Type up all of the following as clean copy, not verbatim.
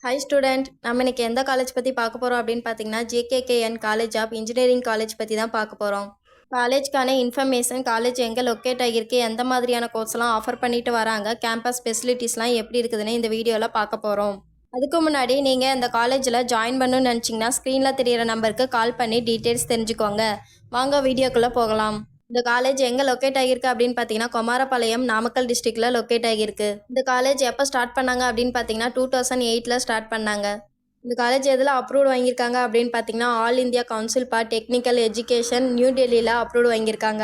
Hi student, நம்ம இன்னைக்கு எந்த காலேஜ் பற்றி பார்க்க போகிறோம் அப்படின்னு பார்த்தீங்கன்னா JKKN college of engineering college பற்றி தான் பார்க்க போகிறோம். காலேஜ்க்கான இன்ஃபர்மேஷன், காலேஜ் எங்கே லொக்கேட் ஆகியிருக்கு, எந்த மாதிரியான கோர்ஸ்லாம் ஆஃபர் பண்ணிட்டு வராங்க, கேம்பஸ் ஃபெசிலிட்டிஸ்லாம் எப்படி இருக்குதுன்னு இந்த வீடியோவில் பார்க்க போகிறோம். அதுக்கு முன்னாடி நீங்கள் இந்த காலேஜில் ஜாயின் பண்ணணும்னு நினச்சிங்கன்னா ஸ்க்ரீனில் தெரியிற நம்பருக்கு கால் பண்ணி டீட்டெயில்ஸ் தெரிஞ்சுக்கோங்க. வாங்க வீடியோக்குள்ளே போகலாம். இந்த காலேஜ் எங்கே லொக்கேட் ஆகியிருக்கு அப்படின்னு பார்த்தீங்கன்னா குமாரபாளையம், நாமக்கல் டிஸ்ட்ரிக்டில் லொக்கேட் ஆகியிருக்கு. இந்த காலேஜ் எப்போ ஸ்டார்ட் பண்ணாங்க அப்படின்னு பார்த்தீங்கன்னா 2008 ஸ்டார்ட் பண்ணாங்க. இந்த காலேஜ் எதில் அப்ரூவ்டு வாங்கியிருக்காங்க அப்படின்னு பார்த்தீங்கன்னா all India council for technical education new டெல்லியில் அப்ரூவ்டு வாங்கியிருக்காங்க.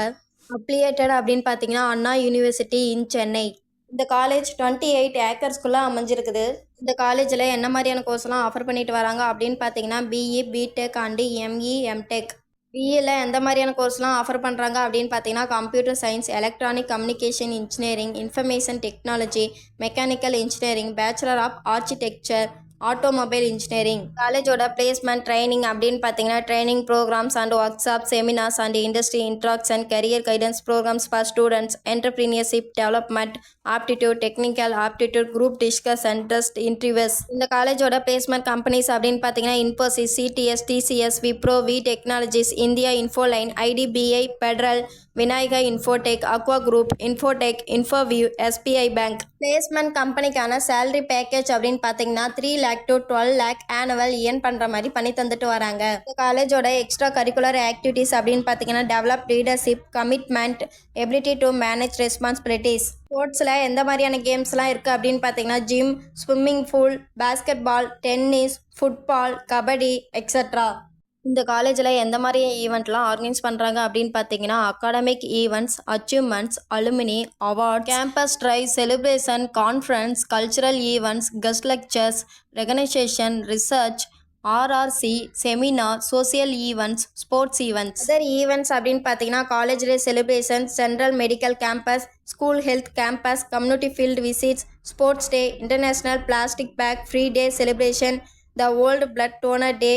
அப்ளியேட்டட் அப்படின்னு பார்த்தீங்கன்னா அண்ணா யூனிவர்சிட்டி இன் சென்னை. இந்த காலேஜ் 28 ஏக்கர்ஸ்குள்ளே அமைஞ்சிருக்குது. இந்த காலேஜில் என்ன மாதிரியான கோர்ஸ்லாம் ஆஃபர் பண்ணிட்டு வராங்க அப்படின்னு பார்த்தீங்கன்னா BE, BTech and ME, MTech. பிஇயில் எந்த மாதிரியான கோர்ஸ்லாம் ஆஃபர் பண்ணுறாங்க அப்படின்னு பார்த்தீங்கன்னா computer science, electronic communication engineering, information technology, mechanical engineering, bachelor of architecture, automobile engineering. காலேஜோட பிளேஸ்மெண்ட் ட்ரைனிங் அப்படின்னு பார்த்தீங்கன்னா training programs and workshop, seminars and industry interaction, career guidance programs for students, entrepreneurship development, aptitude, technical aptitude, group discussion, test interviews. இந்த காலேஜோட placement companies அப்படின்னு பார்த்தீங்கன்னா Infosys, CTS, TCS, Wipro, we technologies, India Infoline, IDBI, Federal, Vinayaka Infotech, Aqua Group, Infotech, Infoview, SBI bank. Placement கம்பெனிக்கான salary package அப்படின்னு பார்த்தீங்கன்னா 3 lakh to 12 lakh annual earn பண்ணுற மாதிரி பண்ணி தந்துட்டு வராங்க. இந்த காலேஜோட எக்ஸ்ட்ரா கரிக்குலர் ஆக்டிவிட்டீஸ் அப்படின்னு பார்த்தீங்கன்னா develop leadership, commitment, ability to manage responsibilities. ஸ்போர்ட்ஸில் எந்த மாதிரியான கேம்ஸ்லாம் இருக்குது அப்படின்னு பார்த்தீங்கன்னா gym, swimming pool, basketball, tennis, football, kabaddi extra. இந்த காலேஜில் எந்த மாதிரி ஈவெண்ட்லாம் ஆர்கனைஸ் பண்ணுறாங்க அப்படின்னு பார்த்தீங்கன்னா academic events, achievements, alumni, award, campus drive, celebration, conference, cultural events, guest lectures, recognition, research, RRC, seminar, social events, sports events. Other events அப்படின்னு பார்த்தீங்கன்னா college day celebration, central medical campus, school health campus, community field visits, sports day, international plastic bag free day celebration, the world blood donor day,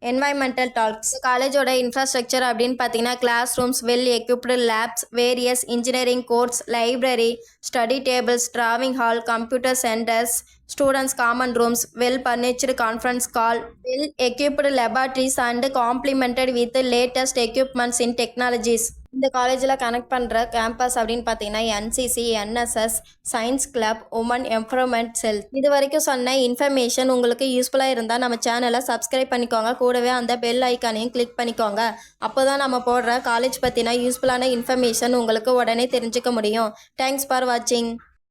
environmental talks. காலேஜோட infrastructure அப்படின்னு பார்த்தீங்கன்னா class rooms, well equipped labs, various engineering course, library, study tables, drawing hall, computer centres, students common rooms, well furnished conference hall, well equipped laboratories and complemented with latest equipments in technologies. இந்த காலேஜில் connect பண்ணுற campus அப்படின்னு பார்த்தீங்கன்னா NCC, NSS, science club, woman empowerment cell. இது வரைக்கும் சொன்ன information உங்களுக்கு யூஸ்ஃபுல்லாக இருந்தால் நம்ம சேனலை சப்ஸ்கிரைப் பண்ணிக்கோங்க. கூடவே அந்த பெல் ஐக்கானையும் கிளிக் பண்ணிக்கோங்க. அப்போ தான் நம்ம போடுற காலேஜ் பற்றின யூஸ்ஃபுல்லான இன்ஃபர்மேஷன் உங்களுக்கு உடனே தெரிஞ்சுக்க முடியும். தேங்க்ஸ் ஃபார் வாட்சிங்.